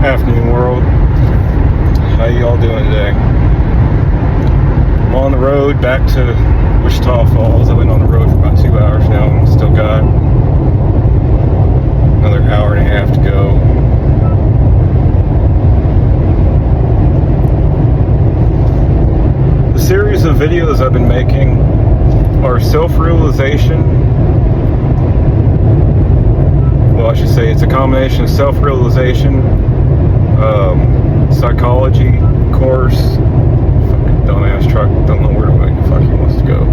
Afternoon world. How y'all doing today? I'm on the road back to Wichita Falls. I've been on the road for about 2 hours now and still got another hour and a half to go. The series of videos I've been making are self-realization. Well, I should say it's a combination of self-realization, psychology course. Fucking dumbass truck, don't know where the fuck he wants to go.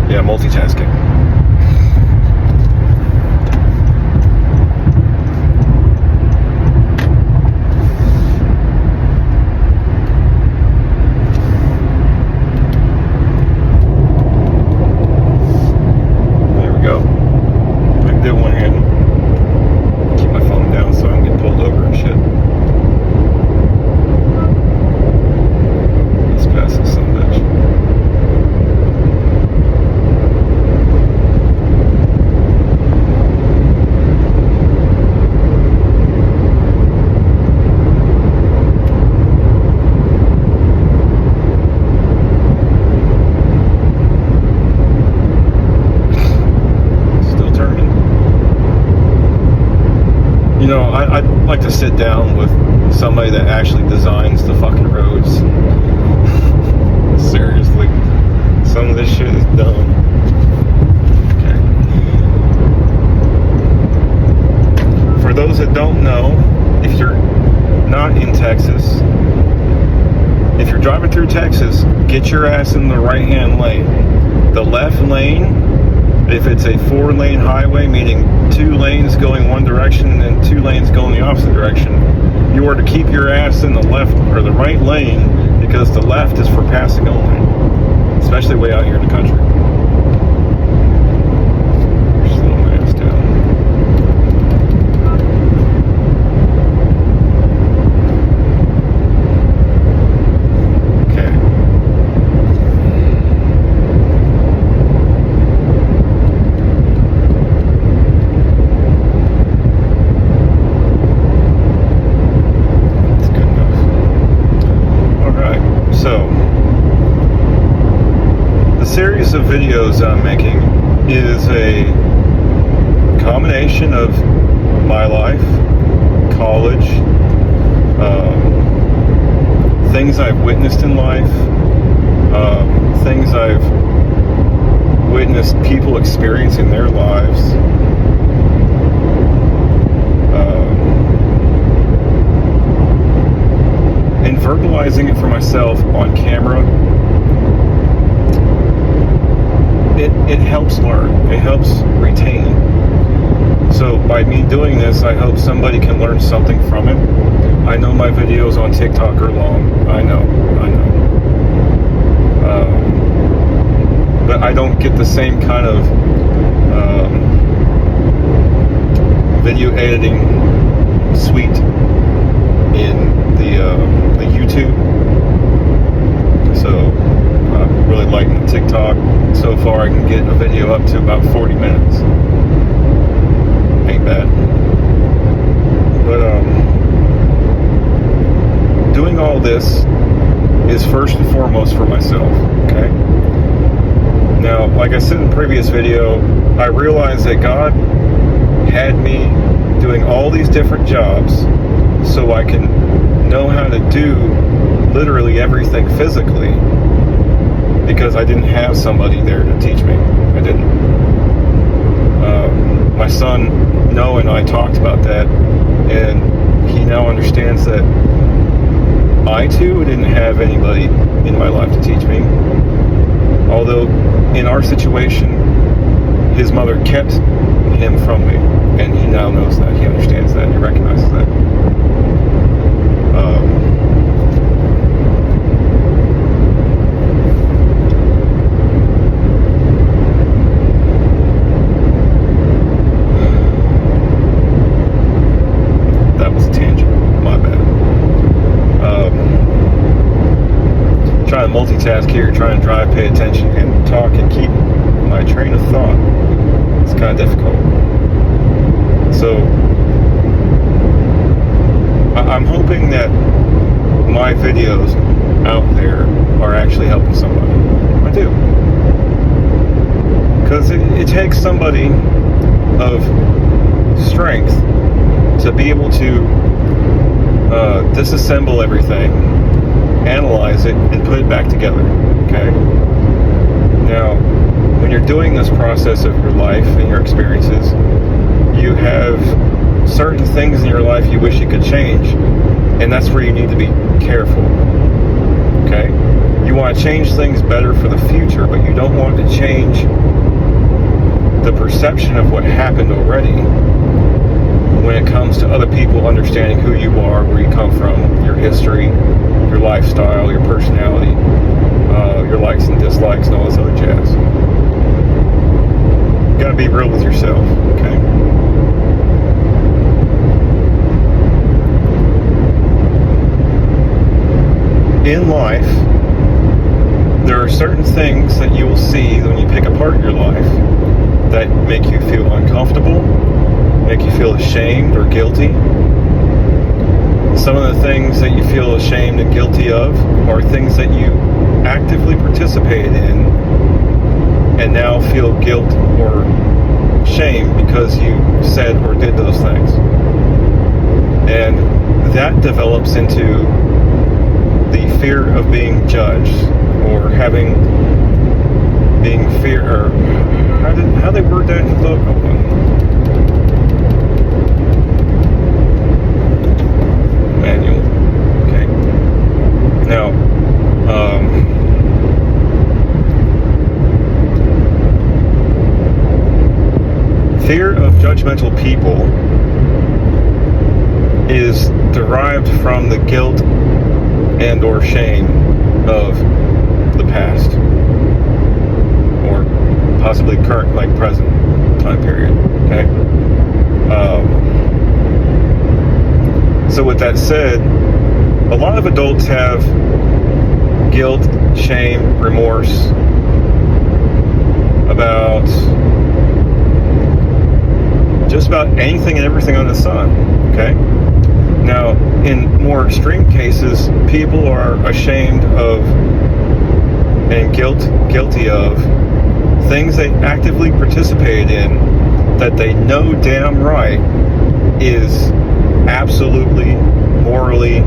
Yeah, multitasking. You know, I'd like to sit down with somebody that actually designs the fucking roads. Seriously. Some of this shit is dumb. Okay. For those that don't know, if you're not in Texas, if you're driving through Texas, get your ass in the right-hand lane. The left lane, if it's a 4-lane highway, meaning 2 lanes going one direction and 2 lanes going the opposite direction, you are to keep your ass in the left or the right lane, because the left is for passing only, especially way out here in the country. Slow my ass down. Series of videos I'm making is a combination of my life, college, things I've witnessed in life, things I've witnessed people experiencing their lives, and verbalizing it for myself on camera. It helps learn. It helps retain. So by me doing this, I hope somebody can learn something from it. I know my videos on TikTok are long. I know. But I don't get the same kind of video editing suite in the YouTube. So I'm really liking the TikTok. So far I can get a video up to about 40 minutes. Ain't bad. But doing all this is first and foremost for myself, okay? Now, like I said in the previous video, I realized that God had me doing all these different jobs so I can know how to do literally everything physically, because I didn't have somebody there to teach me. I didn't. My son, Noah, and I talked about that, and he now understands that I, too, didn't have anybody in my life to teach me. Although, in our situation, his mother kept him from me, and he now knows that. He understands that. He recognizes that. multi multitask here, trying to drive, pay attention, and talk and keep my train of thought. It's kind of difficult. So I'm hoping that my videos out there are actually helping somebody. I do. Because it takes somebody of strength to be able to disassemble everything, analyze it, and put it back together. Okay? Now, when you're doing this process of your life and your experiences, you have certain things in your life you wish you could change, and that's where you need to be careful. Okay? You want to change things better for the future, but you don't want to change the perception of what happened already when it comes to other people understanding who you are, where you come from, your history, your lifestyle, your personality, your likes and dislikes, and all this other jazz. You gotta be real with yourself, okay? In life, there are certain things that you will see when you pick apart your life that make you feel uncomfortable, make you feel ashamed or guilty. Some of the things that you feel ashamed and guilty of are things that you actively participated in and now feel guilt or shame because you said or did those things. And that develops into the fear of being judged, or being fear, or how they word that in the book? Hold on. Manual. Okay. Now, fear of judgmental people is derived from the guilt and or shame of the past, or possibly current, like present time period. Okay. So with that said, a lot of adults have guilt, shame, remorse about just about anything and everything under the sun. Okay. Now, in more extreme cases, people are ashamed of and guilty of things they actively participated in that they know damn right is absolutely, morally,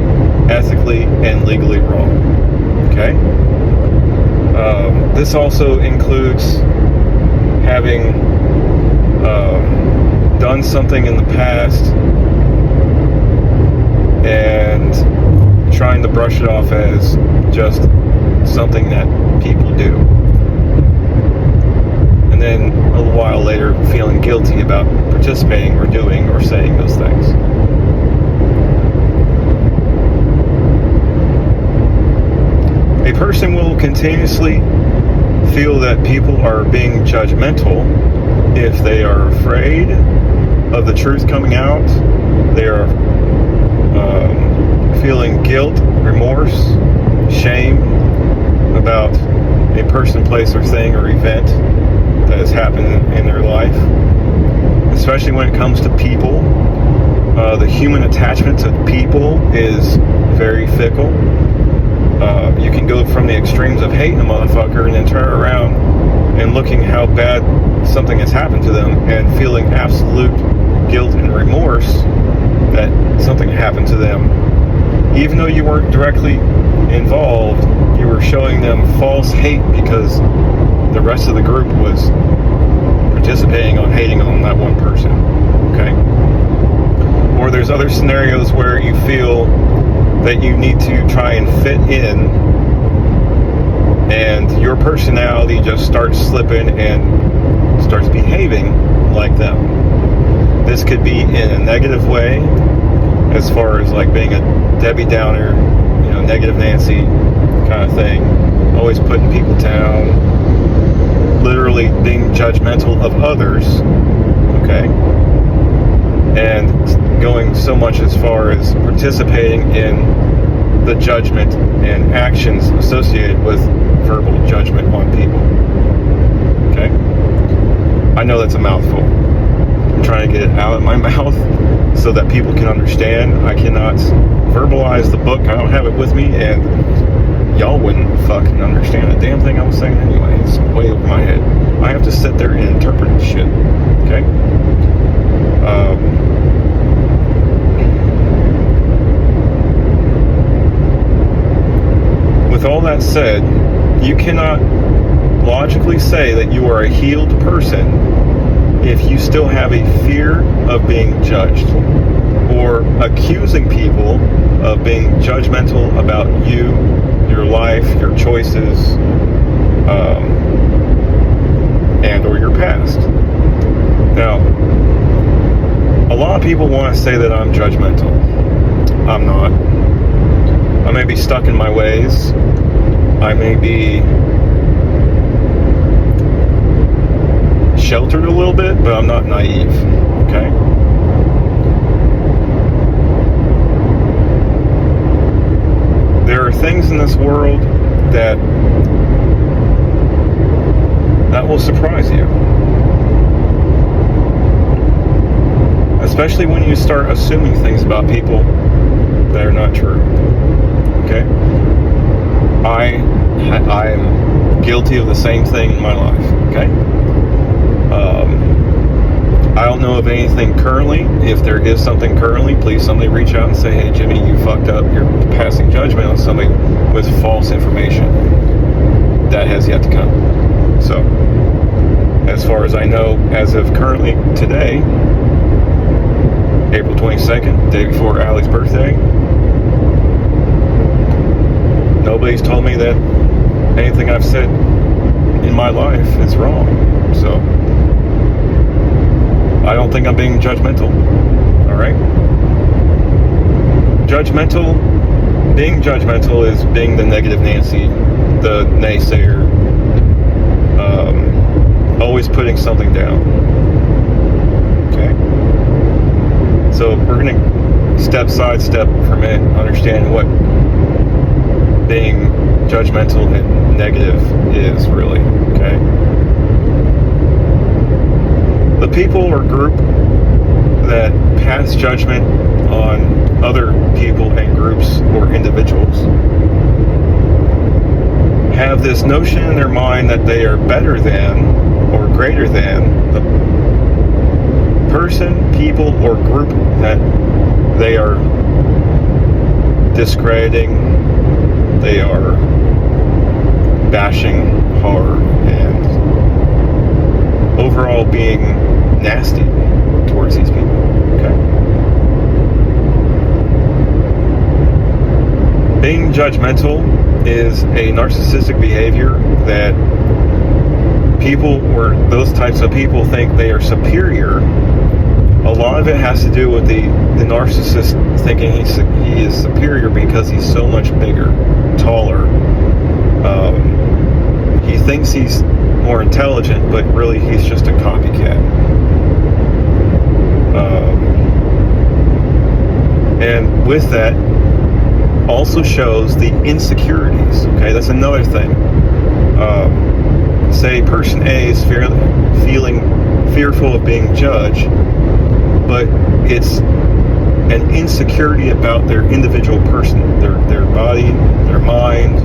ethically, and legally wrong. Okay? This also includes having done something in the past and trying to brush it off as just something that people do. And then a little while later feeling guilty about participating or doing or saying those things. A person will continuously feel that people are being judgmental if they are afraid of the truth coming out. They are feeling guilt, remorse, shame about a person, place, or thing or event that has happened in their life, especially when it comes to people. The human attachment to people is very fickle. You can go from the extremes of hating a motherfucker and then turn around and looking how bad something has happened to them and feeling absolute guilt and remorse that something happened to them. Even though you weren't directly involved, you were showing them false hate because the rest of the group was participating on hating on that one person. Okay? Or there's other scenarios where you feel that you need to try and fit in, and your personality just starts slipping and starts behaving like them. This could be in a negative way, as far as like being a Debbie Downer, negative Nancy kind of thing, always putting people down, literally being judgmental of others, okay, and going so much as far as participating in the judgment and actions associated with verbal judgment on people. Okay? I know that's a mouthful. I'm trying to get it out of my mouth so that people can understand. I cannot verbalize the book. I don't have it with me, and y'all wouldn't fucking understand a damn thing I was saying anyway. It's way over my head. I have to sit there and interpret this shit. Okay? With all that said, you cannot logically say that you are a healed person if you still have a fear of being judged or accusing people of being judgmental about you, your life, your choices, and or your past. Now, a lot of people want to say that I'm judgmental. I'm not. I may be stuck in my ways. I may be sheltered a little bit, but I'm not naive. Okay? There are things in this world that will surprise you. Especially when you start assuming things about people that are not true. Okay? I'm guilty of the same thing in my life. Okay? I don't know of anything currently. If there is something currently, please somebody reach out and say, hey Jimmy, you fucked up. You're passing judgment on somebody with false information. That has yet to come. So, as far as I know, as of currently today, April 22nd, day before Allie's birthday, nobody's told me that anything I've said in my life is wrong. So, I don't think I'm being judgmental. Alright? Being judgmental is being the negative Nancy, the naysayer, always putting something down. Okay? So we're going to sidestep for a minute, understand what being judgmental and negative is really. Okay? The people or group that pass judgment on other people and groups or individuals have this notion in their mind that they are better than or greater than the person, people, or group that they are discrediting, they are bashing hard, and overall being nasty towards these people. Okay? Being judgmental is a narcissistic behavior that people, or those types of people, think they are superior. A lot of it has to do with the narcissist thinking he is superior because he's so much bigger, taller. He thinks he's more intelligent, but really he's just a copycat. And with that also shows the insecurities. Okay, that's another thing. Say person A is feeling fearful of being judged, but it's an insecurity about their individual person, their body, their mind,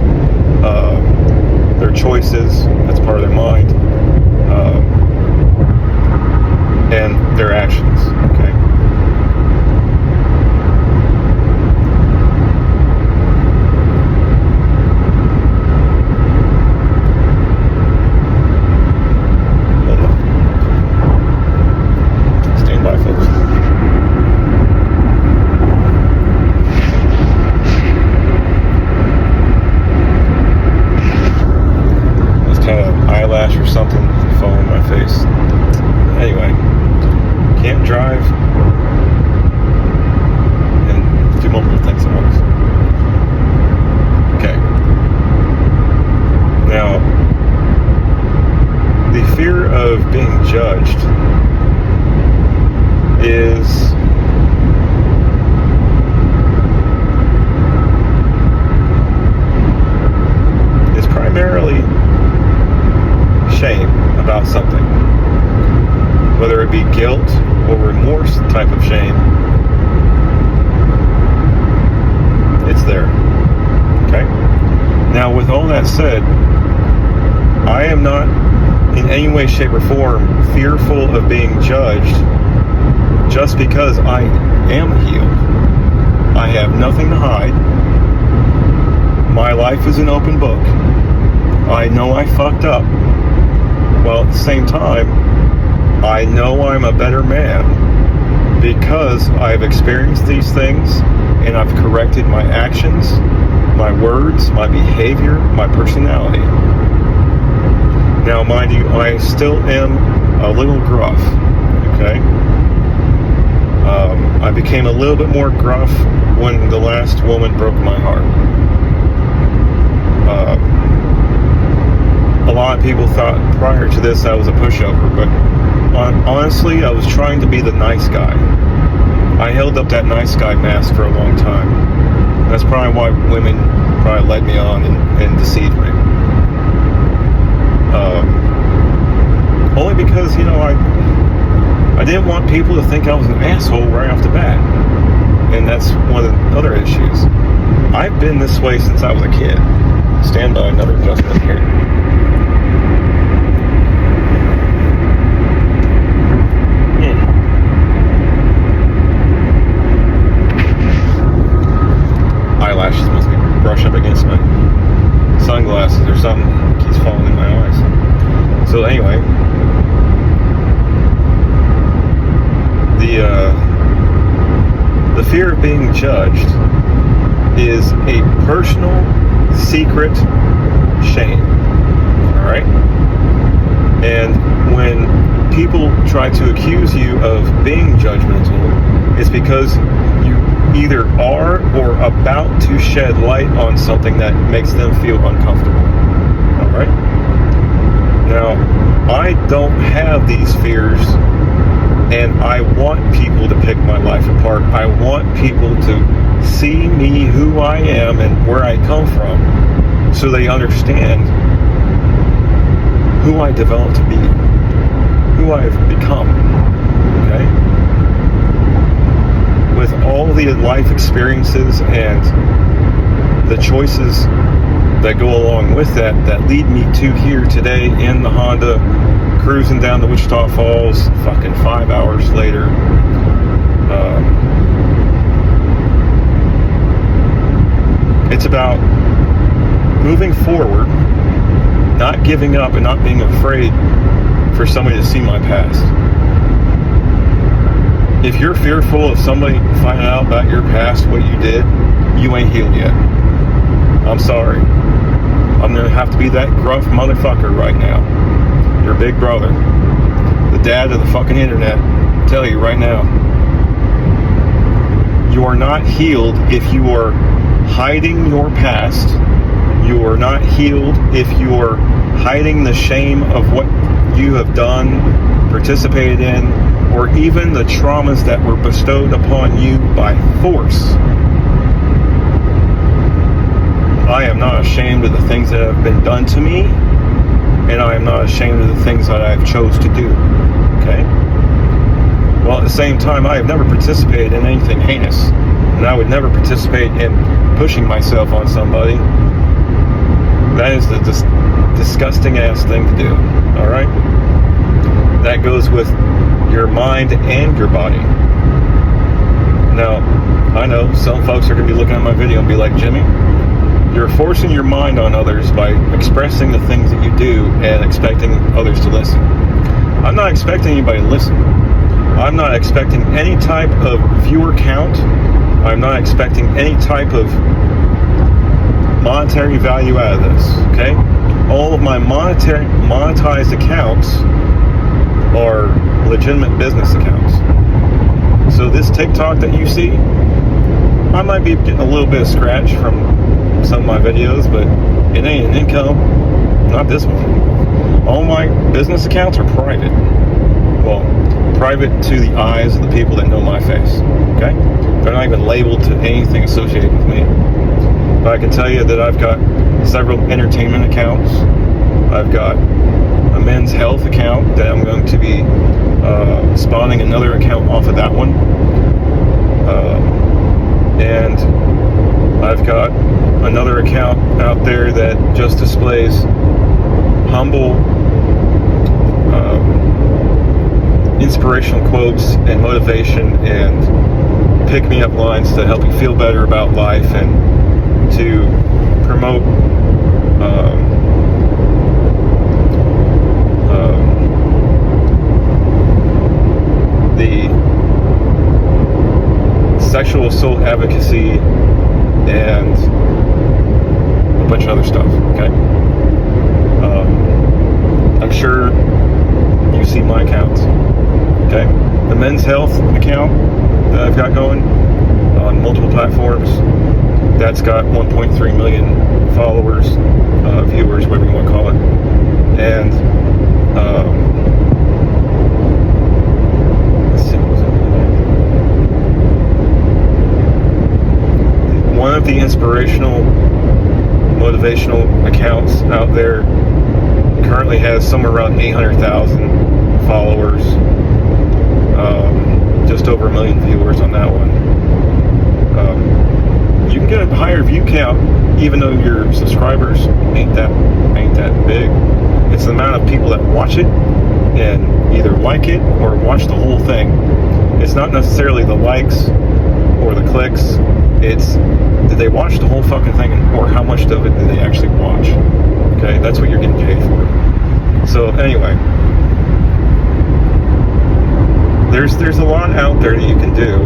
their choices. That's part of their mind, and their actions. Okay. shame about something, whether it be guilt or remorse type of shame, it's there. Okay? Now, with all that said, I am not in any way, shape, or form fearful of being judged just because I am healed. I have nothing to hide. My life is an open book. I know I fucked up. While at the same time, I know I'm a better man because I've experienced these things and I've corrected my actions, my words, my behavior, my personality. Now, mind you, I still am a little gruff, okay? I became a little bit more gruff when the last woman broke my heart. A lot of people thought prior to this I was a pushover, but honestly, I was trying to be the nice guy. I held up that nice guy mask for a long time. That's probably why women probably led me on and deceived me. Only because, you know, I didn't want people to think I was an asshole right off the bat. And that's one of the other issues. I've been this way since I was a kid. Stand by, another adjustment here. Eyelashes must be brushed up against my sunglasses or something. It keeps falling in my eyes. So anyway, the fear of being judged is a personal, secret shame. Alright? And when people try to accuse you of being judgmental, it's because you either are or about to shed light on something that makes them feel uncomfortable. Alright? Now, I don't have these fears, and I want people to pick my life apart. I want people to see me, who I am, and where I come from, so they understand who I developed to be, who I've become. Okay? With all the life experiences and the choices that go along with that lead me to here today in the Honda, cruising down to Wichita Falls, fucking 5 hours later. It's about moving forward, not giving up, and not being afraid for somebody to see my past. If you're fearful of somebody finding out about your past, what you did, you ain't healed yet. I'm sorry. I'm going to have to be that gruff motherfucker right now. Your big brother. The dad of the fucking internet. I'll tell you right now. You are not healed if you are hiding your past. You are not healed if you are hiding the shame of what you have done, participated in, or even the traumas that were bestowed upon you by force. I am not ashamed of the things that have been done to me, and I am not ashamed of the things that I've chose to do. Okay? Well, at the same time, I have never participated in anything heinous, and I would never participate in pushing myself on somebody. That is the disgusting ass thing to do. Alright? That goes with your mind and your body. Now, I know some folks are going to be looking at my video and be like, Jimmy, you're forcing your mind on others by expressing the things that you do and expecting others to listen. I'm not expecting anybody to listen. I'm not expecting any type of viewer count. I'm not expecting any type of monetary value out of this, okay? All of my monetized accounts are legitimate business accounts. So this TikTok that you see, I might be getting a little bit of scratch from some of my videos, but it ain't an income. Not this one. All my business accounts are private. Well, private to the eyes of the people that know my face. Okay? They're not even labeled to anything associated with me. But I can tell you that I've got several entertainment accounts. I've got a Men's Health account that I'm going to be spawning another account off of that one. And I've got another account out there that just displays humble inspirational quotes and motivation and pick-me-up lines to help you feel better about life and to promote the sexual assault advocacy and a bunch of other stuff, okay? I'm sure you see my accounts, okay? The Men's Health account that I've got going on multiple platforms, that's got 1.3 million followers, viewers, whatever you want to call it. And one of the inspirational, motivational accounts out there currently has somewhere around 800,000 followers, just over 1 million viewers on that one. You can get a higher view count even though your subscribers ain't that big. It's the amount of people that watch it and either like it or watch the whole thing. It's not necessarily the likes or the clicks. It's, did they watch the whole fucking thing, or how much of it did they actually watch? Okay, that's what you're getting paid for. So anyway, there's a lot out there that you can do.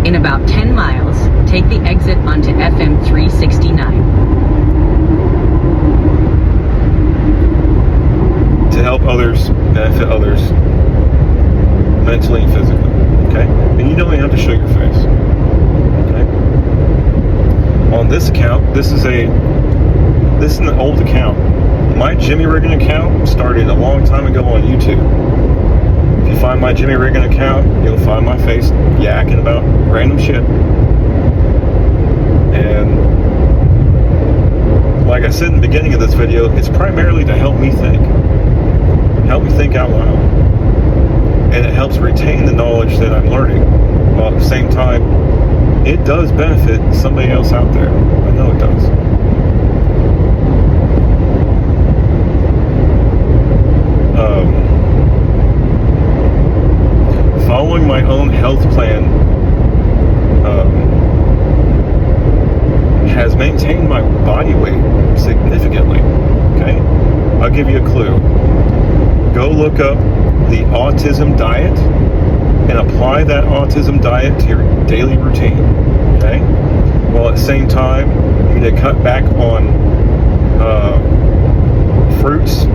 In about 10 miles, take the exit onto FM 369. To help others, benefit others, mentally and physically, okay? And you don't even have to show your face, okay? On this account, this is an old account. My Jimmy Riggin account started a long time ago on YouTube. If you find my Jimmy Riggin account, you'll find my face yakking about random shit. And like I said in the beginning of this video, it's primarily to help me think. Help me think out loud. And it helps retain the knowledge that I'm learning. While at the same time, it does benefit somebody else out there. I know it does. Following my own health plan has maintained my body weight significantly. Okay, I'll give you a clue. Go look up the autism diet and apply that autism diet to your daily routine. Okay, while at the same time you need to cut back on fruits,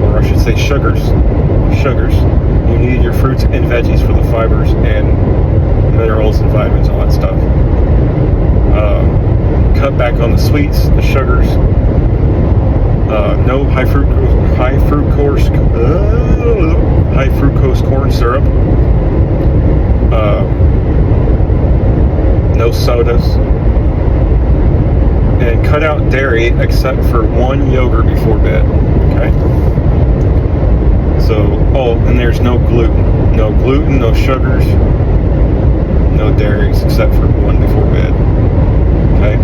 or I should say sugars. You need your fruits and veggies for the fibers and minerals and vitamins, all that stuff. Cut back on the sweets, the sugars. No high fructose corn syrup. No sodas. And cut out dairy except for one yogurt before bed. Okay. So, and there's no gluten. No gluten, no sugars, no dairies except for one before bed. Okay?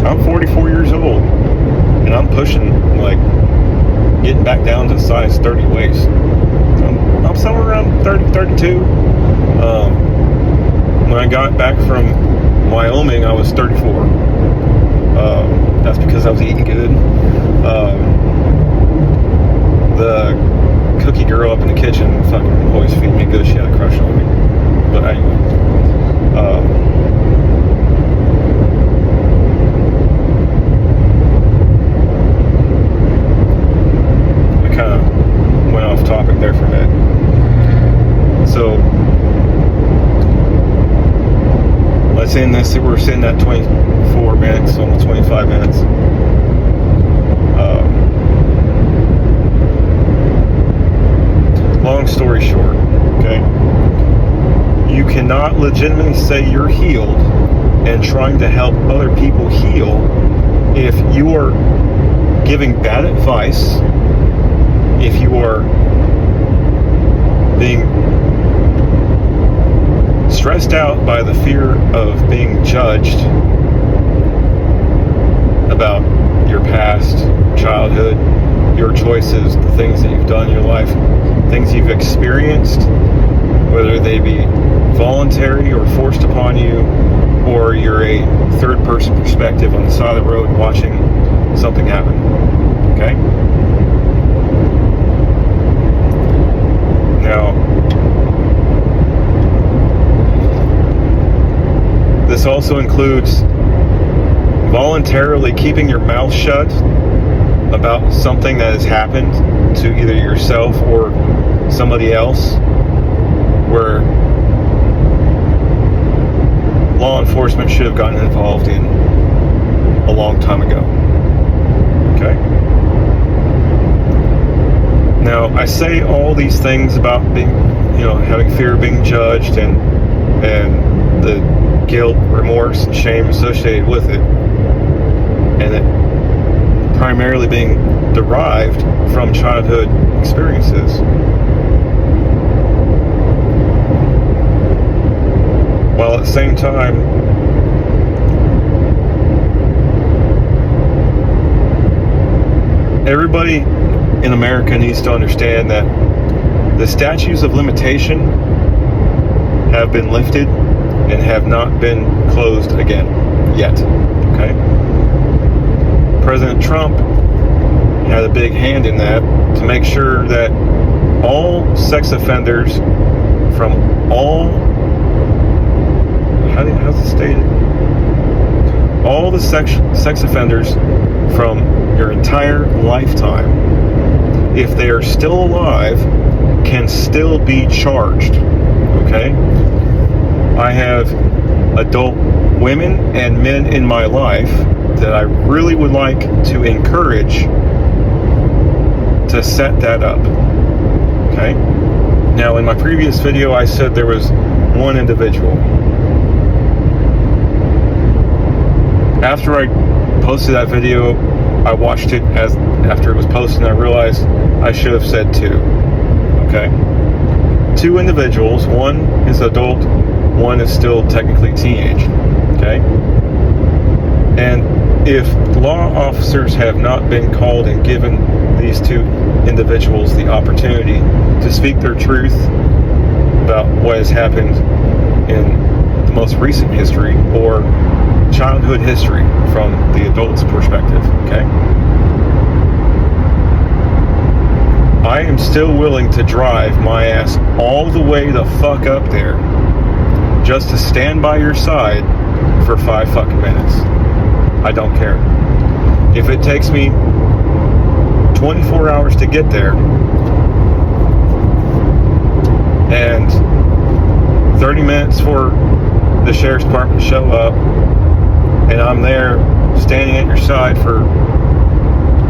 I'm 44 years old, and I'm pushing, getting back down to size 30 waist. I'm somewhere around 30, 32. When I got back from Wyoming, I was 34. That's because I was eating good. The cookie girl up in the kitchen fucking always feed me good. She had a crush on me. But anyway, I kind of went off topic there for a minute. So let's end this. We're sitting at 24 minutes, almost 25 minutes. Long story short, okay? You cannot legitimately say you're healed and trying to help other people heal if you are giving bad advice, if you are being stressed out by the fear of being judged about your past, childhood, your choices, the things that you've done in your life, things you've experienced, whether they be voluntary or forced upon you, or you're a third-person perspective on the side of the road watching something happen. Okay? Now, this also includes voluntarily keeping your mouth shut about something that has happened to either yourself or somebody else, where law enforcement should have gotten involved in a long time ago. Okay? Now, I say all these things about being, having fear of being judged and the guilt, remorse, and shame associated with it, and it primarily being derived from childhood experiences. While at the same time, everybody in America needs to understand that the statutes of limitation have been lifted and have not been closed again yet. Okay? President Trump had a big hand in that to make sure that all sex offenders from all, how's it stated? All the sex offenders from your entire lifetime, if they are still alive, can still be charged. Okay? I have adult women and men in my life that I really would like to encourage to set that up. Okay? Now, in my previous video, I said there was one individual. After I posted that video, I watched it after it was posted, and I realized I should have said two. Okay? Two individuals. One is adult, one is still technically teenage. Okay? And if law officers have not been called and given these two individuals the opportunity to speak their truth about what has happened in the most recent history or childhood history from the adult's perspective, okay? I am still willing to drive my ass all the way the fuck up there just to stand by your side for 5 fucking minutes. I don't care. If it takes me 24 hours to get there and 30 minutes for the sheriff's department to show up, and I'm there standing at your side for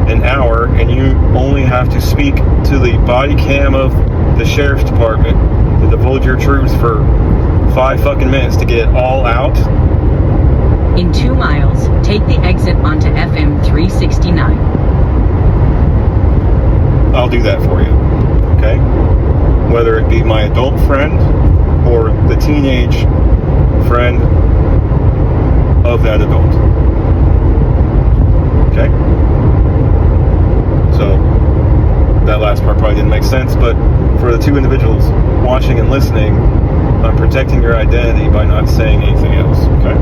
an hour, and you only have to speak to the body cam of the sheriff's department to divulge your truth for 5 fucking minutes to get it all out. In 2 miles, take the exit onto FM 369. I'll do that for you. Okay? Whether it be my adult friend or the teenage friend of that adult. Okay? So, that last part probably didn't make sense, but for the two individuals watching and listening, I'm protecting your identity by not saying anything else. Okay?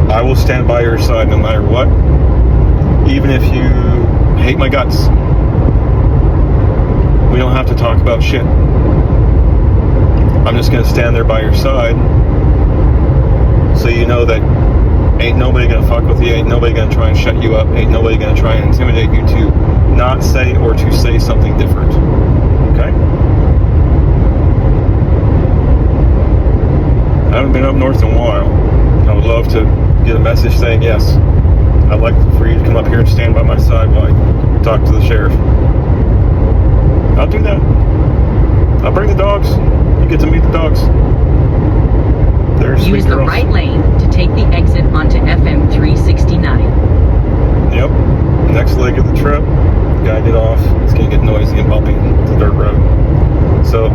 I will stand by your side no matter what, even if you hate my guts. We don't have to talk about shit. I'm just going to stand there by your side so you know that ain't nobody going to fuck with you, ain't nobody going to try and shut you up, ain't nobody going to try and intimidate you to not say or to say something different. Okay? I haven't been up north in a while. I would love to get a message saying, yes, I'd like for you to come up here and stand by my side while I talk to the sheriff. I'll do that. I'll bring the dogs. you get to meet the dogs. They're sweet Use the girls. right lane to take the exit onto FM 369. Yep. Next leg of the trip, gotta get off. It's gonna get noisy and bumpy. It's a dirt road. So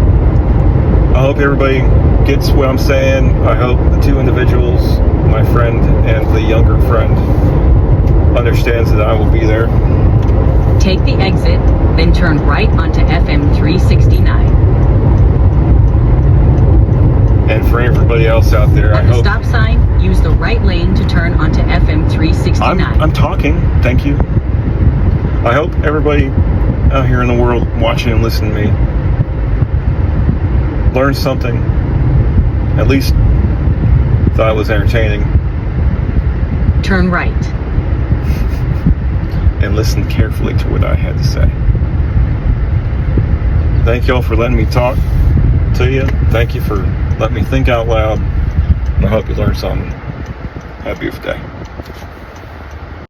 I hope everybody gets what I'm saying. I hope the two individuals, my friend and the younger friend, understands that I will be there. Take the exit, then turn right onto FM 369. And for everybody else out there, I At the hope stop sign, use the right lane to turn onto FM 369. I'm talking. Thank you. I hope everybody out here in the world watching and listening to me learned something. At least thought it was entertaining. Turn right. And listen carefully to what I had to say. Thank y'all for letting me talk to you. Thank you for letting me think out loud. And I hope you learned something. Have a beautiful day.